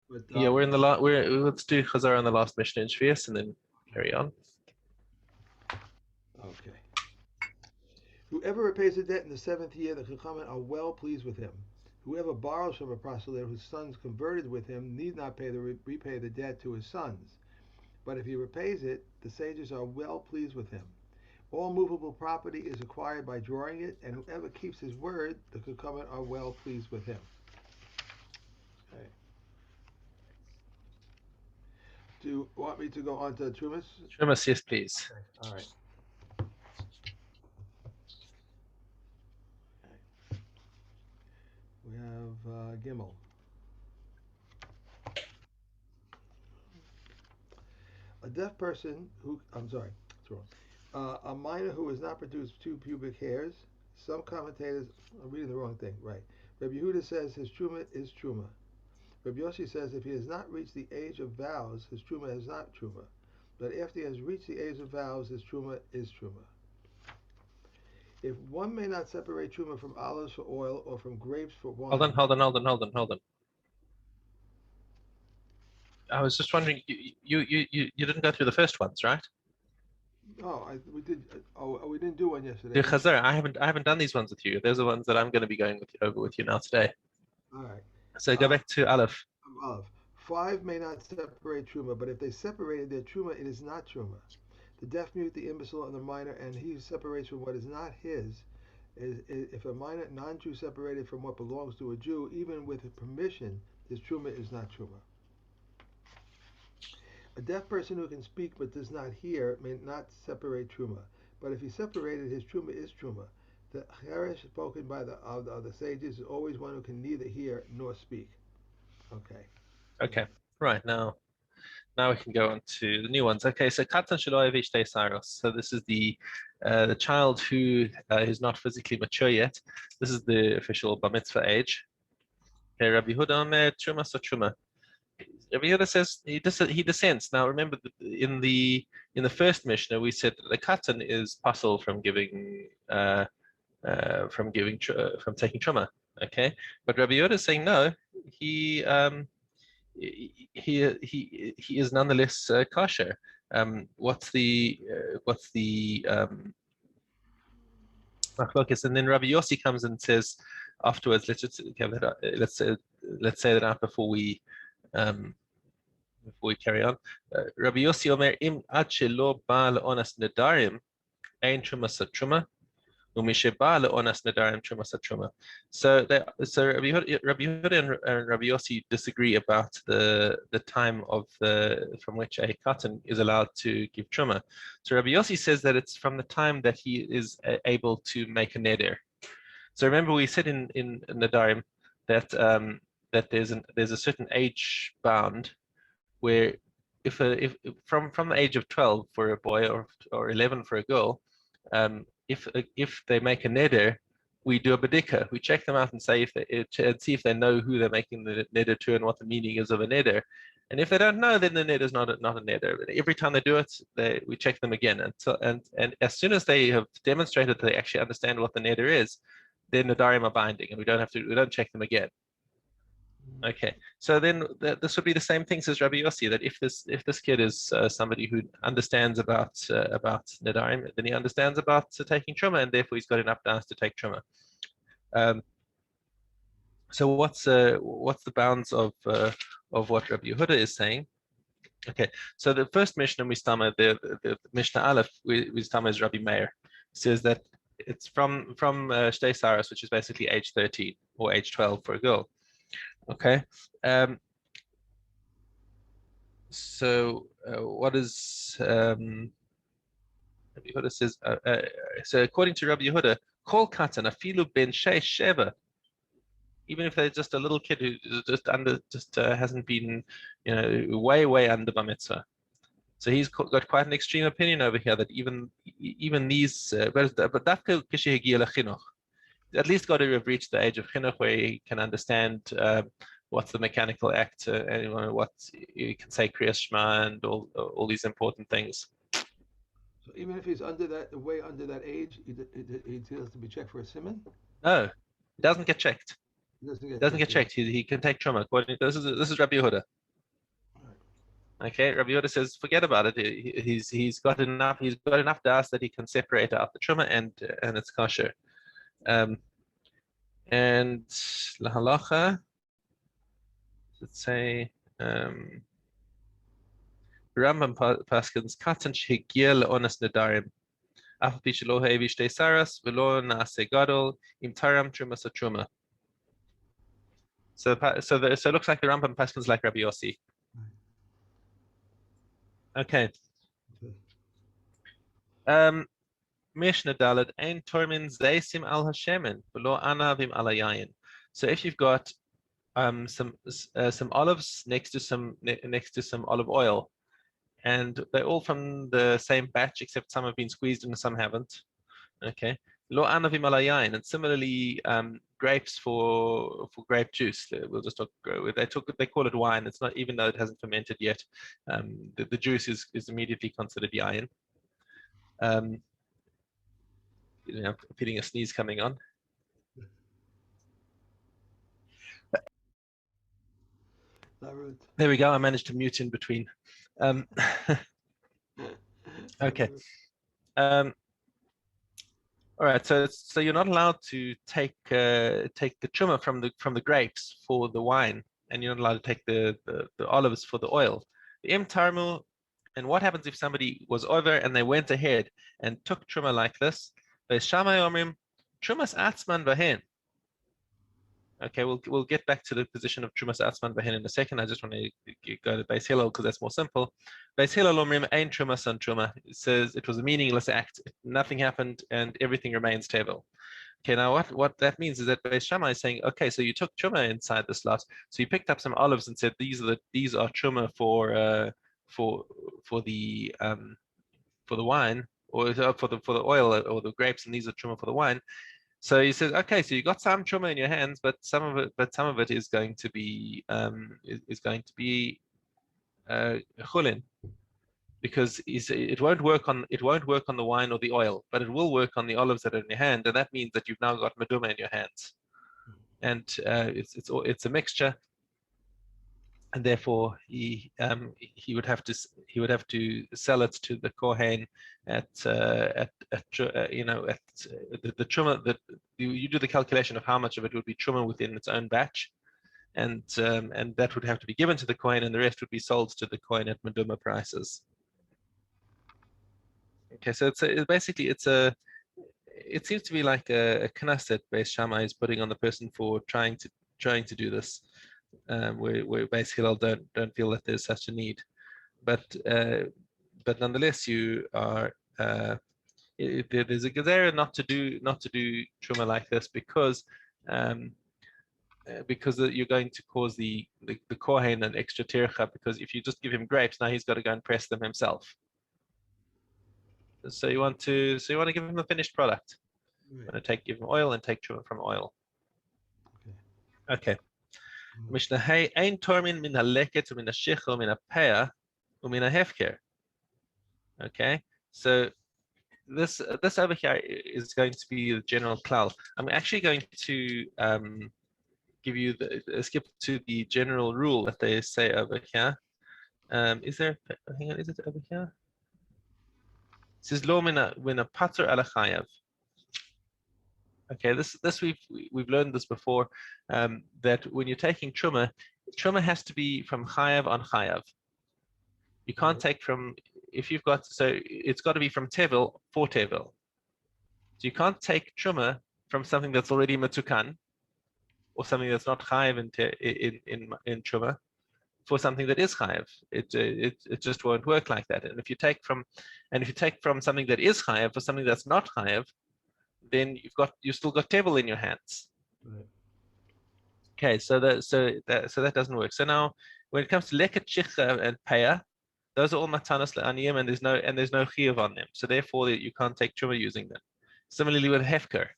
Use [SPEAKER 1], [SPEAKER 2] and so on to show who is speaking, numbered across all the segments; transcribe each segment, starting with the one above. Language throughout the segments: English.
[SPEAKER 1] But
[SPEAKER 2] Yeah, we're in the last. Let's do Chazar on the last Mishnah in Shvius and then carry on.
[SPEAKER 1] okay. Whoever repays a debt in the seventh year, the Chachamim are well pleased with him. Whoever borrows from a proselyte whose sons converted with him need not repay the debt to his sons. But if he repays it, the sages are well pleased with him. All movable property is acquired by drawing it, and whoever keeps his word, the Chachamim are well pleased with him. Okay. Do you want me to go on to Terumos?
[SPEAKER 2] Terumos, yes, please.
[SPEAKER 1] Okay. All right. Okay. We have Gimel. A deaf person who, I'm sorry, it's wrong. A minor who has not produced two pubic hairs. Some commentators, I'm reading the wrong thing, right. Rabbi Yehuda says his truma is truma. Rabbi Yossi says if he has not reached the age of vows, his truma is not truma. But after he has reached the age of vows, his truma is truma. If one may not separate truma from olives for oil or from grapes for wine.
[SPEAKER 2] Hold on. I was just wondering, you didn't go through the first ones, right?
[SPEAKER 1] Oh, we did. Oh, we didn't do one yesterday.
[SPEAKER 2] The Chazar, I haven't done these ones with you. Those are the ones that I'm going to be going over with you now today.
[SPEAKER 1] All right.
[SPEAKER 2] So go back to Aleph.
[SPEAKER 1] Of 5 may not separate truma, but if they separated their truma, it is not truma. The deaf mute, the imbecile, and the minor, and he who separates from what is not his, if a minor non-Jew separated from what belongs to a Jew, even with permission, his truma is not truma. A deaf person who can speak but does not hear may not separate truma, but if he separated, his truma is truma. The cherish spoken by the sages is always one who can neither hear nor speak. Okay.
[SPEAKER 2] Okay, right now we can go on to the new ones. Okay, so Katan Shaloyevish Te Cyrus. So this is the child who is not physically mature yet. This is the official bar mitzvah age. Okay, Rabbi Yehuda Omer Truma so Truma. Rabbi Yehuda says he dissents. Now remember in the first Mishnah we said that the Katan is puzzle from giving from taking Truma. Okay, but Rabbi Yehuda is saying no. He is nonetheless kosher. What's the machlokes? And then Rabbi Yossi comes and says afterwards. Let's say that out before we carry on. Rabbi Yossi Omer im ad shelo ba leonas nedarim ein truma sa truma. So Rabbi Yehuda and Rabbi Yossi disagree about the time of from which a katan is allowed to give truma. So Rabbi Yossi says that it's from the time that he is able to make a neder. So remember we said in Nadarim that that there's a certain age bound where if from the age of 12 for a boy or 11 for a girl, if they make a neder, we do a bedika. We check them out and say and see if they know who they're making the neder to and what the meaning is of a neder. And if they don't know, then the neder is not a neder. But every time they do it, we check them again. And as soon as they have demonstrated that they actually understand what the neder is, then the nadarim are binding, and we don't check them again. Okay, so then this would be the same thing as Rabbi Yossi, that if this kid is somebody who understands about Nadarim, then he understands about taking truma, and therefore he's got enough dance to take truma. So what's the bounds of what Rabbi Yehuda is saying? Okay, so the first Mishnah we stama, the Mishnah Aleph we stama is Rabbi Meir. Says that it's from Shtei Saras, which is basically age 13 or age 12 for a girl. Okay. So what is Rabbi Yehuda says? So according to Rabbi Yehuda, kol katan afilu ben sheva, even if they're just a little kid who just hasn't been, way under bar mitzvah. So he's got quite an extreme opinion over here that even these, but at least got to have reached the age of chinuch where he can understand what's the mechanical act, and what you can say Kriyas Shema and all these important things.
[SPEAKER 1] So even if he's way under that age, he has to be checked for a siman?
[SPEAKER 2] No, he doesn't get checked.
[SPEAKER 1] He
[SPEAKER 2] doesn't get checked. He can take truma. This is Rabbi Yehuda. Okay, Rabbi Yehuda says, forget about it. He's got enough das that he can separate out the truma and it's kosher. And la halacha, let's say, Rambam paskins katan shehigia leonas nedarim. Af pi shelo hevi shtei saras velo naase gadol im taram truma satruma. So it looks like the Rambam paskins like Rabbi Yossi. Okay. Mishna Dalet ein tormin zeisim al hashemen velo anavim al yayin. So if you've got some olives next to some olive oil, and they're all from the same batch, except some have been squeezed and some haven't. Okay. Lo anavim al yayin, and similarly grapes for grape juice. We'll just talk. They call it wine. It's not, even though it hasn't fermented yet. The juice is immediately considered yayin. Feeling a sneeze coming on. There we go. I managed to mute in between. Okay. All right. So you're not allowed to take the truma from the grapes for the wine, and you're not allowed to take the olives for the oil. The tarmu. And what happens if somebody was over and they went ahead and took truma like this? Shammai omrim trumas atzman vahen. Okay, we'll get back to the position of Trumas Atzman Bahin in a second. I just want to go to Beis Hillel because that's more simple. Beis Hillel Omrim Ein Trumas on Truma. It says it was a meaningless act. Nothing happened and everything remains tevel. Okay, now what that means is that Beis Shammai is saying, okay, so you took Truma inside the slot, so you picked up some olives and said these are Truma for the wine, or for the oil or the grapes, and these are Truma for the wine. So he says, okay, so you got some truma in your hands, but some of it is going to be chulin, because it won't work on the wine or the oil, but it will work on the olives that are in your hand, and that means that you've now got meduma in your hands, and it's a mixture, and therefore he would have to sell it to the kohen at the truma, that you do the calculation of how much of it would be truma within its own batch, and that would have to be given to the kohen, and the rest would be sold to the kohen at meduma prices. Okay, so it seems to be like a knas that Beis Shammai is putting on the person for trying to do this. Where Beis Hillel don't feel that there's such a need, but nonetheless you are there's a gezerah not to do truma like this, because you're going to cause the kohen an extra tircha, because if you just give him grapes, now he's got to go and press them himself. So you want to give him a finished product. Right. You want to give him oil and take truma from oil. Okay. Mishna hey ein tormin min haleket min hashicha min hapeah umin hahefker. Okay, so this over here is going to be the general klal. I'm actually going to give you skip to the general rule that they say over here. Is there? Hang on, is it over here? It says lo min a pater ala chayav. Okay, this we've learned this before, that when you're taking truma has to be from chayav on chayav. You can't take from, if you've got, so it's got to be from tevel for tevel. So you can't take truma from something that's already matukan, or something that's not chayav in truma, for something that is chayav. It just won't work like that. And if you take from something that is chayav for something that's not chayav, then you still got tevel in your hands. Right. Okay, so that doesn't work. So now, when it comes to leket shicha and payah, those are all matanos le'aniyim, and there's no chiyuv on them. So therefore, you can't take truma using them. Similarly with hefker.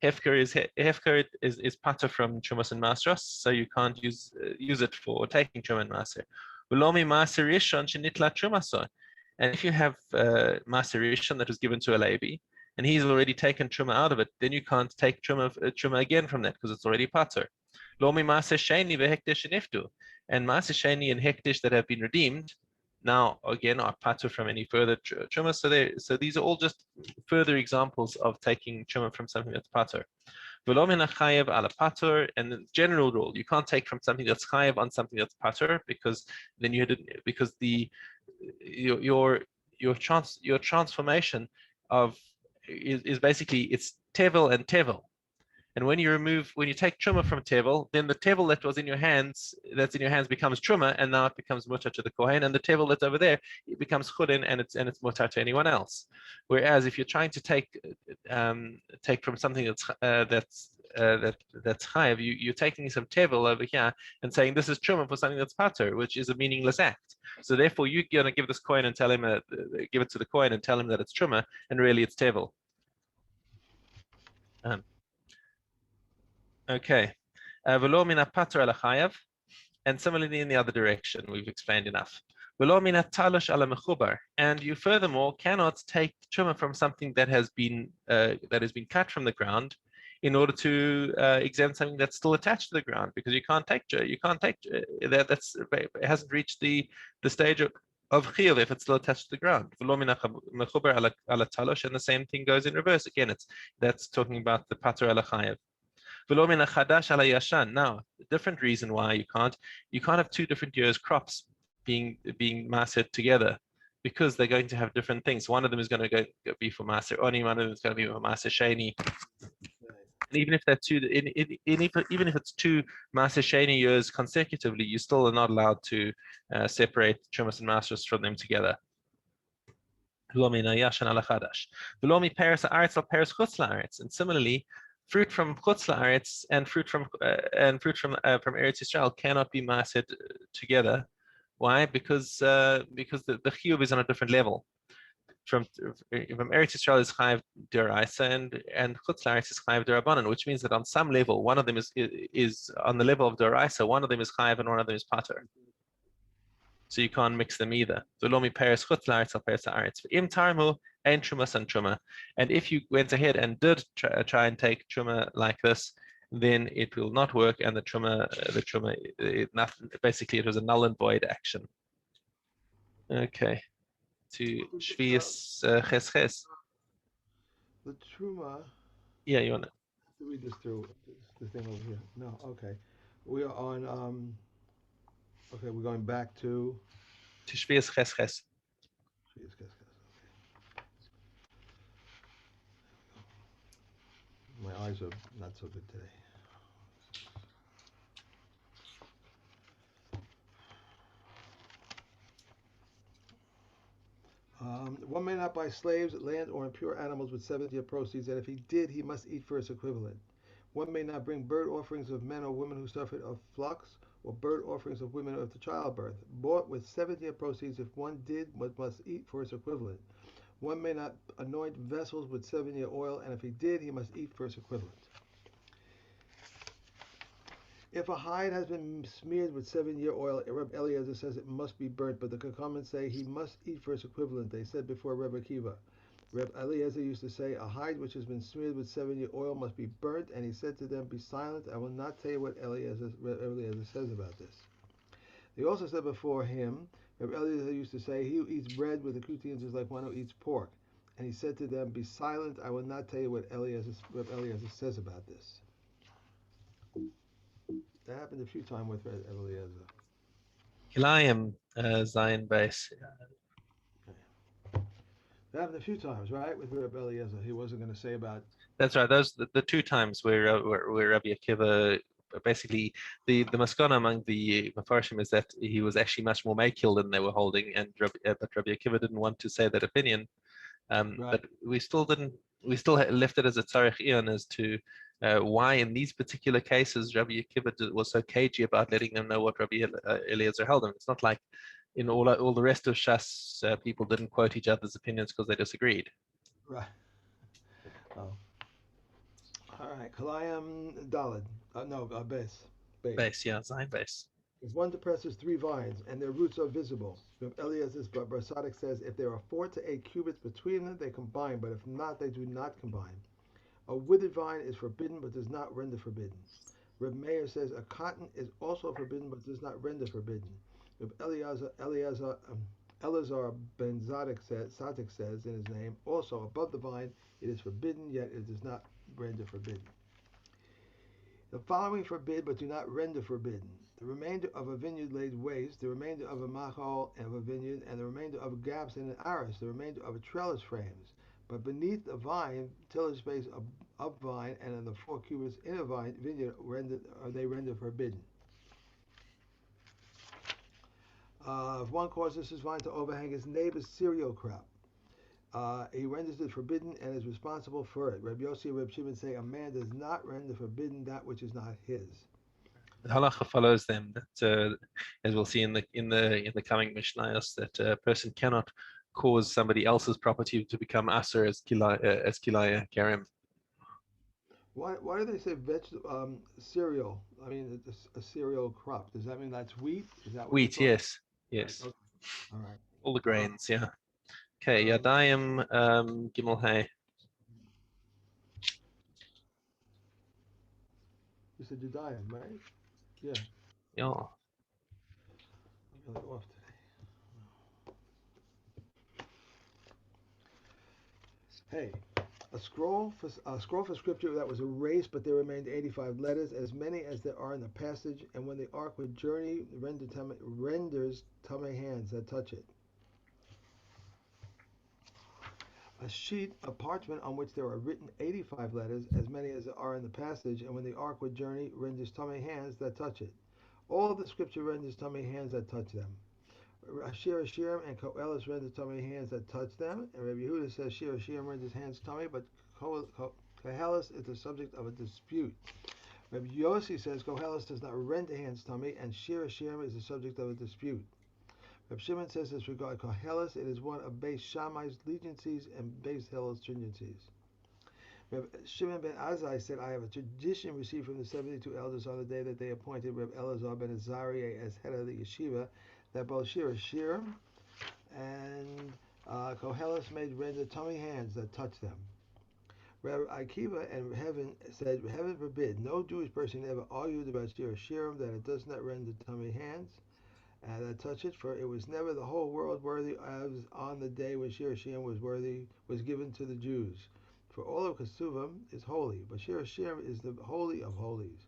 [SPEAKER 2] Hefker is pater from trumas and masros, so you can't use it for taking truma and maser. Ulomi maser rishon shenitla trumaso. And if you have maser rishon that was given to a Levi, and he's already taken truma out of it, then you can't take truma again from that, because it's already pater. Lomi maser sheni vehektish sheniftu. And maser sheni and hektish that have been redeemed, now again are patur from any further truma. So these are all just further examples of taking truma from something that's patur. V'lo min hachayev ala patur, and the general rule, you can't take from something that's chayev on something that's patur, because then you didn't, because the your transformation of is basically it's tevel and tevel. And when you take truma from tevel, then the tevel that was in your hands, that's in your hands, becomes truma, and now it becomes mutar to the kohen, and the tevel that's over there, it becomes chulin, and it's mutar to anyone else. Whereas if you're trying to take from something that's chayiv, you're taking some tevel over here and saying this is truma for something that's pater, which is a meaningless act. So therefore, you're gonna give this coin and tell him, give it to the coin and tell him that it's truma, and really it's tevel. Um, okay. V'lo min pater ala chayav. And similarly in the other direction, we've explained enough. And you furthermore cannot take truma from something that has been cut from the ground in order to exempt something that's still attached to the ground, because you can't take that's it hasn't reached the stage of chiyuv if it's still attached to the ground. And the same thing goes in reverse. Again, that's talking about the pater ala chayav. Now, a different reason why you can't have two different years crops being mastered together, because they're going to have different things. One of them is going to be for master oni, one of them is going to be for master sheni. And even if they're even if it's two master sheni years consecutively, you still are not allowed to separate chumas and masters from them together. And similarly, fruit from chutz la'aretz and fruit from Eretz Yisrael cannot be maased together. Why? Because the chiyuv is on a different level. From Eretz Yisrael is chayiv deraisa, and chutz la'aretz is chayiv derabanan, which means that on some level, one of them is on the level of deraisa, one of them is chayiv and one of them is pater. So you can't mix them either. Im tarmu and trumas and truma. And if you went ahead and did try and take truma like this, then it will not work, and the truma, basically it was a null and void action. Okay, to Shvius Ches.
[SPEAKER 1] The truma.
[SPEAKER 2] Yeah, you want to
[SPEAKER 1] read this through this thing over here. No, okay. We are on. Okay, we're going back to
[SPEAKER 2] Shvius Ches.
[SPEAKER 1] My eyes are not so good today. One may not buy slaves, land, or impure animals with 70th proceeds, and if he did, he must eat for its equivalent. One may not bring bird offerings of men or women who suffered of flux, or bird offerings of women of the childbirth, bought with 70th proceeds. If one did, one must eat for its equivalent. One may not anoint vessels with 7-year oil, and if he did, he must eat for its equivalent. If a hide has been smeared with 7-year oil, Reb Eliezer says it must be burnt, but the Kakamas say he must eat for its equivalent. They said before Reb Akiva. Reb Eliezer used to say, a hide which has been smeared with 7-year oil must be burnt, and he said to them, be silent, I will not tell you what Reb Eliezer says about this. They also said before him, Reb Eliezer used to say, he who eats bread with the Kutians is like one who eats pork. And he said to them, be silent, I will not tell you what Reb Eliezer says about this. That happened a few times with Eliezer.
[SPEAKER 2] Kilayim Zion base.
[SPEAKER 1] That happened a few times, right? With Reb Eliezer, he wasn't going to say about.
[SPEAKER 2] That's right. Those the two times where Rabbi Akiva, basically the maskana among the Mefarshim is that he was actually much more makil than they were holding, and but Rabbi Akiva didn't want to say that opinion. Right. But we still left it as a tzarich ion as to why in these particular cases Rabbi Akiva was so cagey about letting them know what Rabbi Eliezer held. And it's not like in all the rest of Shas people didn't quote each other's opinions because they disagreed.
[SPEAKER 1] Right. Oh. All right. Kalayam Dalid. Base.
[SPEAKER 2] Base, yeah, Zion base.
[SPEAKER 1] If one depresses 3 vines and their roots are visible, Eliezer's Barsadik says if there are 4 to 8 cubits between them, they combine, but if not, they do not combine. A withered vine is forbidden, but does not render forbidden. Reb Meir says a cotton is also forbidden, but does not render forbidden. Reb Elazar ben Sadik says in his name, also above the vine it is forbidden, yet it is not render forbidden. The following forbid, but do not render forbidden: the remainder of a vineyard laid waste, the remainder of a machal and of a vineyard, and the remainder of gaps in an aris, the remainder of a trellis frames. But beneath the vine, tillage space of vine, and in the 4 cubits in a vineyard, they render forbidden. If one causes his vine to overhang his neighbor's cereal crop, he renders it forbidden and is responsible for it. Rabbi Yossi and Rabbi Shimon say a man does not render forbidden that which is not his.
[SPEAKER 2] The halacha follows them that, as we'll see in the coming Mishnayos, that a person cannot cause somebody else's property to become aser as kilaya karim.
[SPEAKER 1] Why do they say cereal? I mean, it's a cereal crop. Does that mean that's wheat? Is that what they're
[SPEAKER 2] Wheat,
[SPEAKER 1] talking?
[SPEAKER 2] yes,
[SPEAKER 1] Right.
[SPEAKER 2] yes,
[SPEAKER 1] Okay. All right.
[SPEAKER 2] all the
[SPEAKER 1] Uh,
[SPEAKER 2] grains, yeah. Okay,
[SPEAKER 1] um,
[SPEAKER 2] Yadayim Gimel Hay.
[SPEAKER 1] you said Judaim, right? Yeah.
[SPEAKER 2] Yeah.
[SPEAKER 1] I'm really off today. Hey, a scroll for scripture that was erased, but there remained 85 letters, as many as there are in the passage. And when the ark would journey, renders tummy hands that touch it. A sheet of parchment on which there are written 85 letters, as many as there are in the passage. And when the ark would journey, renders tummy hands that touch it. All the scripture renders tummy hands that touch them. Shir Hashirim and Koheles renders tummy hands that touch them. And Rabbi Yehuda says Shir Hashirim renders hands tummy, but Koheles is the subject of a dispute. Rabbi Yossi says Koheles does not render hands tummy, and Shir Hashirim is the subject of a dispute. Rabbi Shimon says as regard Koheles, it is one of Beis Shammai's legiancies and Beis Hillel's stringencies. Rabbi Shimon ben Azai said, I have a tradition received from the 72 elders on the day that they appointed Rabbi Elazar ben Azariah as head of the yeshiva, that both Shir Hashirim and Koheles made render tummy hands that touch them. Rabbi Akiva and Heaven said, Heaven forbid, no Jewish person ever argued about Shir Hashirim that it does not render tummy hands that touch it, for it was never the whole world worthy as on the day when Shir Hashirim was given to the Jews. For all of Kesuvim is holy, but Shir Hashirim is the holy of holies.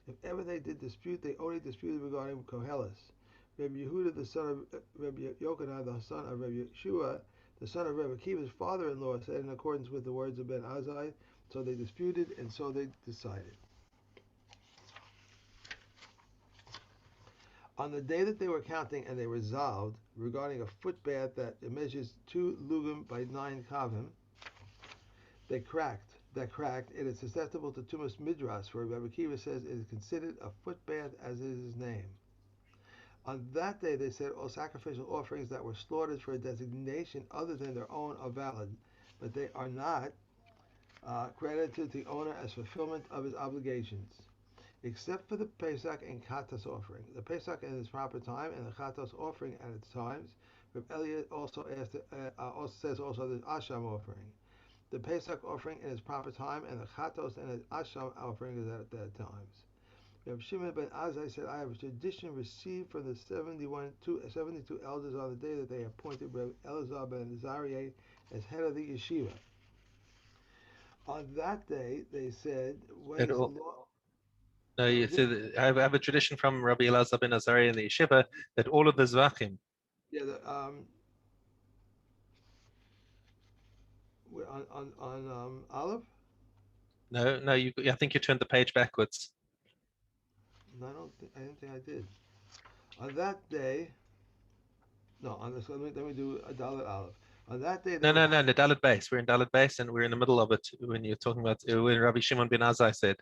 [SPEAKER 1] If ever they did dispute, they only disputed regarding Koheles. Rabbi Yehuda, the son of Rabbi Yochanan, the son of Rabbi Yeshua, the son of Rabbi Akiva's father-in-law, said in accordance with the words of Ben Azai, so they disputed and so they decided. On the day that they were counting and they resolved regarding a footbath that measures 2 lugim by 9 kavim, that cracked, it is susceptible to tumas midras, for Rabbi Akiva says it is considered a footbath as is his name. On that day, they said all sacrificial offerings that were slaughtered for a designation other than their own are valid, but they are not credited to the owner as fulfillment of his obligations, except for the Pesach and Chatas offering. The Pesach in its proper time and the Chatas offering at its times. Rabbi Elliot also says also the Asham offering. The Pesach offering in its proper time and the Chatos and the Asham offering is at their times. Rabbi Shimon ben Azai said, I have a tradition received from the 72 elders on the day that they appointed Rabbi Elazar ben Azariah as head of the yeshiva. On that day, they said, when is the law?
[SPEAKER 2] No, you said I have a tradition from Rabbi Elazar ben Azariah in the yeshiva that all of the zvachim.
[SPEAKER 1] Yeah, on Olive?
[SPEAKER 2] No, I think you turned the page backwards.
[SPEAKER 1] No, I didn't think I did. On that day, no, on this, let me do a Dalit Olive. On that day, they
[SPEAKER 2] No,
[SPEAKER 1] were
[SPEAKER 2] the Dalit base. We're in Dalit base, and we're in the middle of it when you're talking about when Rabbi Shimon ben Azai said.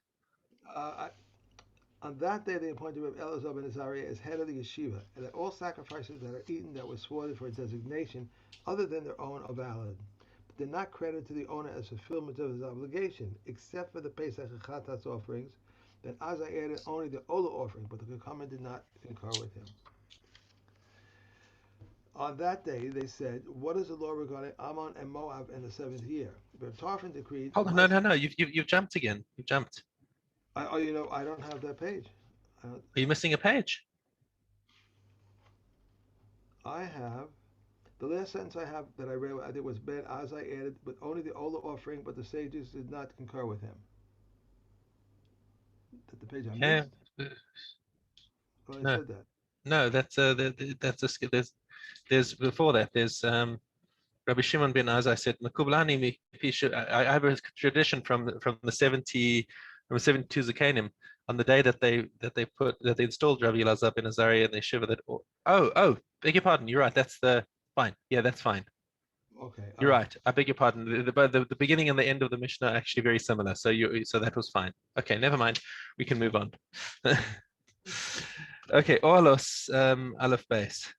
[SPEAKER 1] On that day, they appointed Rabbi Elazar ben Azariah as head of the yeshiva, and that all sacrifices that are eaten that were slaughtered for a designation other than their own are valid, but they're not credited to the owner as fulfillment of his obligation, except for the Pesach and Chatas offerings. Then Azai added only the Ola offering, but the Kakaman did not concur with him. On that day, they said, what is the law regarding Ammon and Moab in the 7th year? But Tarfon decreed.
[SPEAKER 2] Hold on, no. You've jumped again. You've jumped.
[SPEAKER 1] I don't have that page.
[SPEAKER 2] Are you missing a page?
[SPEAKER 1] I have The last sentence I have that I read, I think was Ben Azai added, but only the Ola offering, but the sages did not concur with him. That the page I
[SPEAKER 2] Okay.
[SPEAKER 1] missed? Oh, I
[SPEAKER 2] No,
[SPEAKER 1] said that.
[SPEAKER 2] no, that's a there's before that. There's Rabbi Shimon ben Azai said, "Makubelani I have a tradition from the 72 Zakanim on the day that they installed Rabbi Elazar ben Azariah and they shiva that. Oh, beg your pardon. You're right. That's the fine. Yeah, that's fine.
[SPEAKER 1] Okay,
[SPEAKER 2] You're
[SPEAKER 1] all right.
[SPEAKER 2] right. I beg your pardon. The beginning and the end of the Mishnah are actually very similar. So that was fine. Okay, never mind. We can move on. Okay, Orlos Aleph base.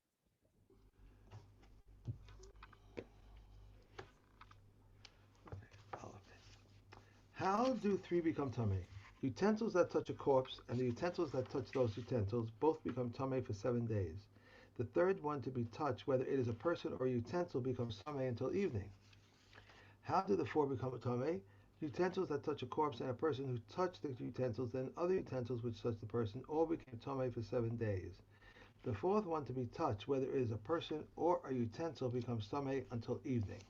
[SPEAKER 1] How do three become tummy? Utensils that touch a corpse and the utensils that touch those utensils both become tummy for 7 days. The third one to be touched, whether it is a person or a utensil, becomes tummy until evening. How do the four become tummy? Utensils that touch a corpse and a person who touch the utensils and other utensils which touch the person all became tummy for 7 days. The fourth one to be touched, whether it is a person or a utensil, becomes tummy until evening.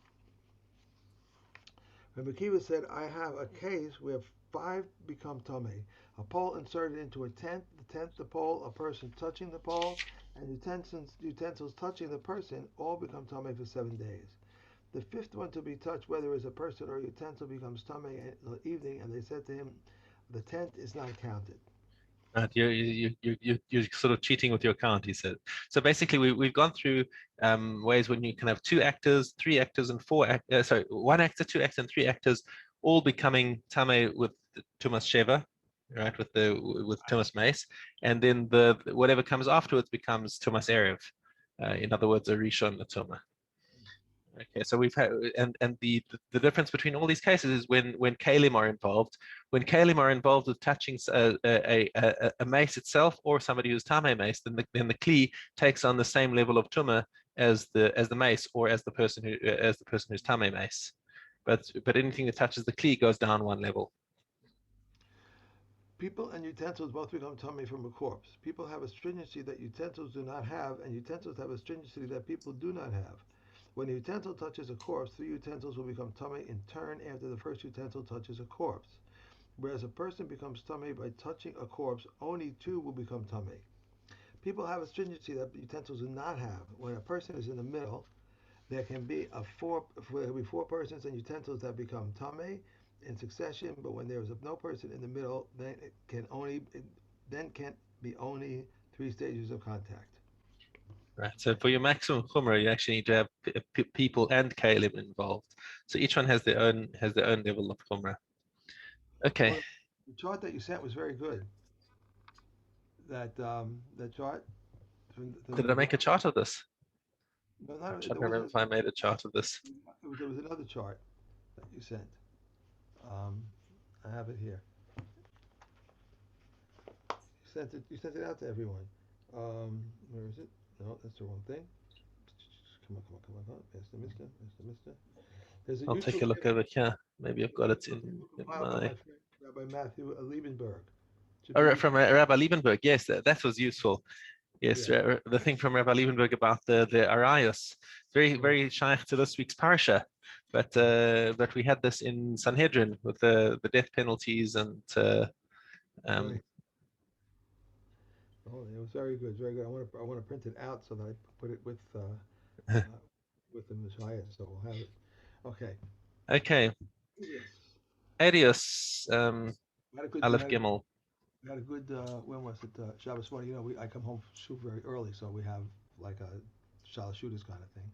[SPEAKER 1] Rabbi Kiva said, I have a case where five become tummy. A pole inserted into a tent, the tent, the pole, a person touching the pole, and utensils touching the person all become tummy for 7 days. The fifth one to be touched, whether it is a person or a utensil, becomes tummy until evening, and they said to him, the tent is not counted.
[SPEAKER 2] Right, you're sort of cheating with your count, he said. So basically, we've gone through ways when you can have two actors, three actors, and sorry, one actor, two actors, and three actors, all becoming tame with Tumas Sheva, right, with Tumas Mace, and then the whatever comes afterwards becomes Tumas Erev. In other words, a Rishon Latoma. Okay, so we've had, and the difference between all these cases is when kalim are involved. When kalim are involved with touching a mace itself or somebody who's tame mace, then the kli takes on the same level of tuma as the mace or as the person who's tame mace. But anything that touches the kli goes down one level.
[SPEAKER 1] People and utensils both become tummy from a corpse. People have a stringency that utensils do not have, and utensils have a stringency that people do not have. When a utensil touches a corpse, three utensils will become tummy in turn after the first utensil touches a corpse. Whereas a person becomes tummy by touching a corpse, only two will become tummy. People have a stringency that utensils do not have. When a person is in the middle, there can be four persons and utensils that become tummy in succession. But when there is no person in the middle, then can be only three stages of contact.
[SPEAKER 2] Right. So for your maximum chumrah, you actually need to have people and kalim involved. So each one has their own level of chumrah. Okay.
[SPEAKER 1] Well, the chart that you sent was very good. That chart from
[SPEAKER 2] Did I
[SPEAKER 1] the
[SPEAKER 2] make a chart of this?
[SPEAKER 1] no,
[SPEAKER 2] I'm
[SPEAKER 1] not
[SPEAKER 2] trying
[SPEAKER 1] there
[SPEAKER 2] to remember
[SPEAKER 1] wasn't.
[SPEAKER 2] if I made a chart of this.
[SPEAKER 1] There was another chart that you sent. Um, I have it here. You sent it out to everyone. Where is it? No, that's the wrong thing. Come on. Mr. Mister, Mr. Mister. There's a
[SPEAKER 2] I'll take
[SPEAKER 1] YouTube
[SPEAKER 2] a look
[SPEAKER 1] channel.
[SPEAKER 2] over here. Maybe I've got it
[SPEAKER 1] YouTube
[SPEAKER 2] in
[SPEAKER 1] compiled by
[SPEAKER 2] my.
[SPEAKER 1] my friend Rabbi Matthew Liebenberg. Should
[SPEAKER 2] Oh,
[SPEAKER 1] be
[SPEAKER 2] right,
[SPEAKER 1] YouTube.
[SPEAKER 2] from Rabbi Liebenberg. Yes, that was useful. Yes,
[SPEAKER 1] Yeah,
[SPEAKER 2] the thing from Rabbi Liebenberg about the Arayos. Very,
[SPEAKER 1] right,
[SPEAKER 2] very shaykh to this week's parsha.
[SPEAKER 1] right,
[SPEAKER 2] But we had this in Sanhedrin with the death penalties and um,
[SPEAKER 1] right. Oh, it was very good, very good. I want to print it out so that I put it with the Messiah, so we'll have it. Okay.
[SPEAKER 2] okay.
[SPEAKER 1] Yes.
[SPEAKER 2] Adios,
[SPEAKER 1] We
[SPEAKER 2] Aleph
[SPEAKER 1] had a
[SPEAKER 2] Gimel.
[SPEAKER 1] We had a good, when was it? Shabbos morning. I come home from shul very early, so we have like a Shabbos shooters kind of thing,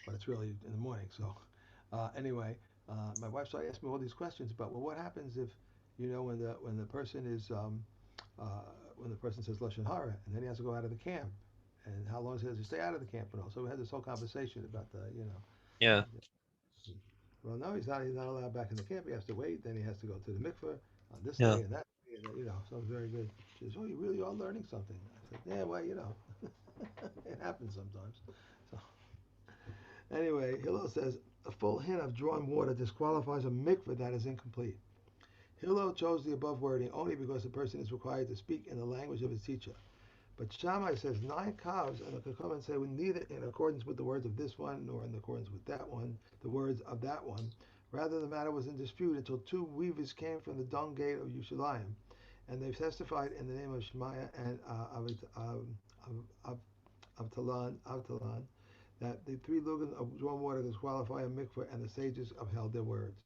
[SPEAKER 1] but it's really in the morning. So, anyway, my wife started asking me all these questions about, well, what happens if, when the person is, when the person says lashon hara, and then he has to go out of the camp, and how long does he stay out of the camp and all? So we had this whole conversation about
[SPEAKER 2] Yeah,
[SPEAKER 1] well, no, he's not. He's not allowed back in the camp. He has to wait. Then he has to go to the mikveh on this
[SPEAKER 2] yeah.
[SPEAKER 1] day and that day, so it was very good. She says, "Oh, you really are learning something." I said, "Yeah, well, it happens sometimes." So anyway, Hillel says a full hin of drawn water disqualifies a mikveh that is incomplete. Hillel chose the above wording only because the person is required to speak in the language of his teacher. But Shammai says 9 calves, and the Chachamim say we neither in accordance with the words of this one nor in accordance with that one, the words of that one. Rather, the matter was in dispute until 2 weavers came from the dung gate of Yushalayim, and they testified in the name of Shemaiah and Avtalan, that the 3 lugan of drawn water could qualify a mikveh, and the sages upheld their words.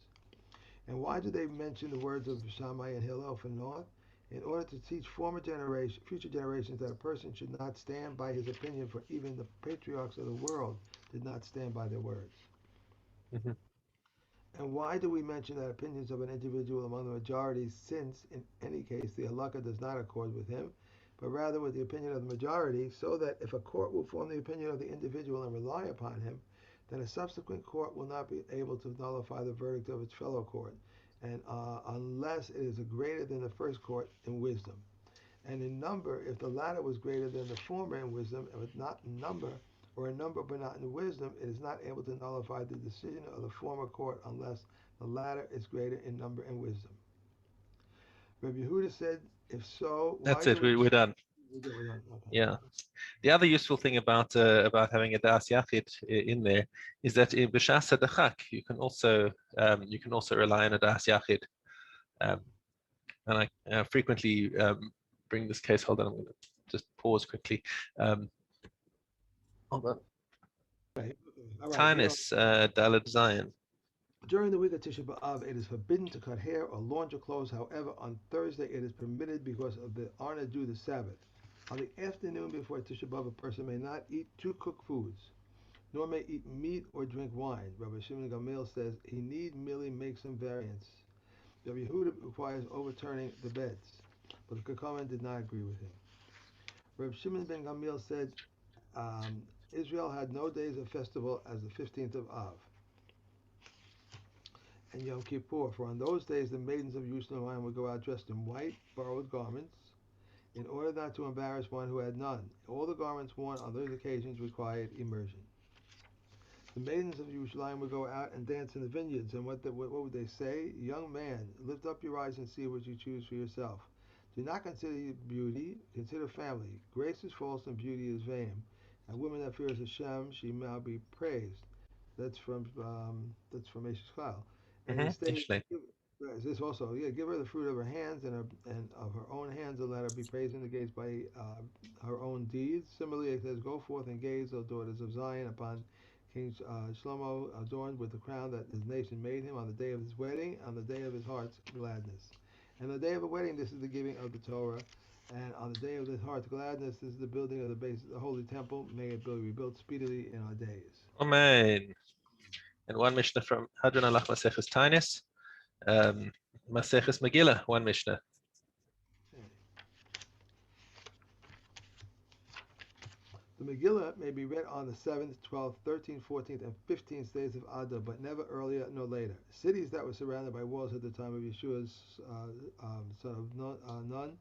[SPEAKER 1] And why do they mention the words of Shammai and Hillel for north? In order to teach future generations that a person should not stand by his opinion, for even the patriarchs of the world did not stand by their words.
[SPEAKER 2] Mhm.
[SPEAKER 1] And why do we mention that opinions of an individual among the majority, since in any case the halakha does not accord with him, but rather with the opinion of the majority, so that if a court will form the opinion of the individual and rely upon him, then a subsequent court will not be able to nullify the verdict of its fellow court, and unless it is greater than the first court in wisdom. And in number, if the latter was greater than the former in wisdom, but not in number, or in number but not in wisdom, it is not able to nullify the decision of the former court unless the latter is greater in number and wisdom. Rabbi Yehuda said, if so, why
[SPEAKER 2] That's it.
[SPEAKER 1] do we...
[SPEAKER 2] We're done.
[SPEAKER 1] We're done. Okay.
[SPEAKER 2] Yeah. The other useful thing about having a das yachid in there is that in b'shas hadachak you can also rely on a das yachid. And I frequently bring this case. Hold on, I'm going to just pause quickly. Hold on.
[SPEAKER 1] Okay. All right.
[SPEAKER 2] Tanis Daled Zion.
[SPEAKER 1] During the week of Tisha B'Av, it is forbidden to cut hair or launder clothes. However, on Thursday it is permitted because of the honor due the Sabbath. On the afternoon before Tisha B'Av, a person may not eat 2 cooked foods, nor may eat meat or drink wine. Rabbi Shimon Gamliel says he need merely make some variance. Rabbi Yehuda requires overturning the beds, but the Chachamim did not agree with him. Rabbi Shimon ben Gamliel said Israel had no days of festival as the 15th of Av and Yom Kippur, for on those days the maidens of Yerushalayim would go out dressed in white, borrowed garments, in order not to embarrass one who had none. All the garments worn on those occasions required immersion. The maidens of Yerushalayim would go out and dance in the vineyards, and what would they say? Young man, lift up your eyes and see what you choose for yourself. Do not consider beauty, consider family. Grace is false and beauty is vain. A woman that fears Hashem, she shall be praised. That's from Eshes Chal. And he stated,
[SPEAKER 2] Interesting.
[SPEAKER 1] this also, yeah, give her the fruit of her hands and of her own hands, and let her be praised in the gates by her own deeds. Similarly, it says, go forth and gaze, O daughters of Zion, upon King Shlomo, adorned with the crown that his nation made him on the day of his wedding, on the day of his heart's gladness. And the day of a wedding, this is the giving of the Torah. And on the day of his heart's gladness, this is the building of the base of the holy temple. May it be rebuilt speedily in our days.
[SPEAKER 2] Amen. And one Mishnah from Hadron Alach Maseches Tanis. Maseches Megillah, one Mishnah.
[SPEAKER 1] The Megillah may be read on the 7th, 12th, 13th, 14th, and 15th days of Adar, but never earlier nor later. Cities that were surrounded by walls at the time of Yeshua's son of Nun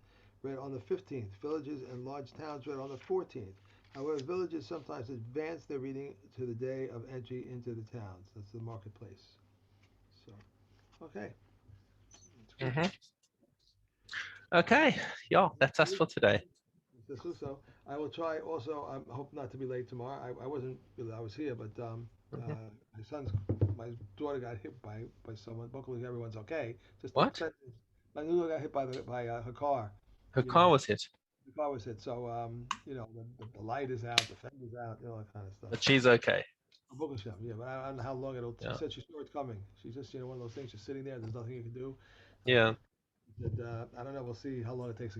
[SPEAKER 1] read on the 15th. Villages and large towns read on the 14th. However, villages sometimes advance their reading to the day of entry into the towns. That's the marketplace. So, okay.
[SPEAKER 2] Okay, yeah, that's us for today.
[SPEAKER 1] So I will try also. I hope not to be late tomorrow. I wasn't really. I was here, but my daughter got hit by someone. Luckily, everyone's okay. Just the
[SPEAKER 2] What?
[SPEAKER 1] expense. My little got hit by her car.
[SPEAKER 2] Her
[SPEAKER 1] You
[SPEAKER 2] car
[SPEAKER 1] know,
[SPEAKER 2] was hit,
[SPEAKER 1] the car was hit. So the light is out, the fender's out, that kind of stuff.
[SPEAKER 2] but she's okay.
[SPEAKER 1] Yeah, but I don't know how long it'll. She
[SPEAKER 2] Yeah.
[SPEAKER 1] said she saw it coming. She's just one of those things. She's sitting there. There's nothing you can do.
[SPEAKER 2] Yeah.
[SPEAKER 1] Said, I don't know. We'll see how long it takes.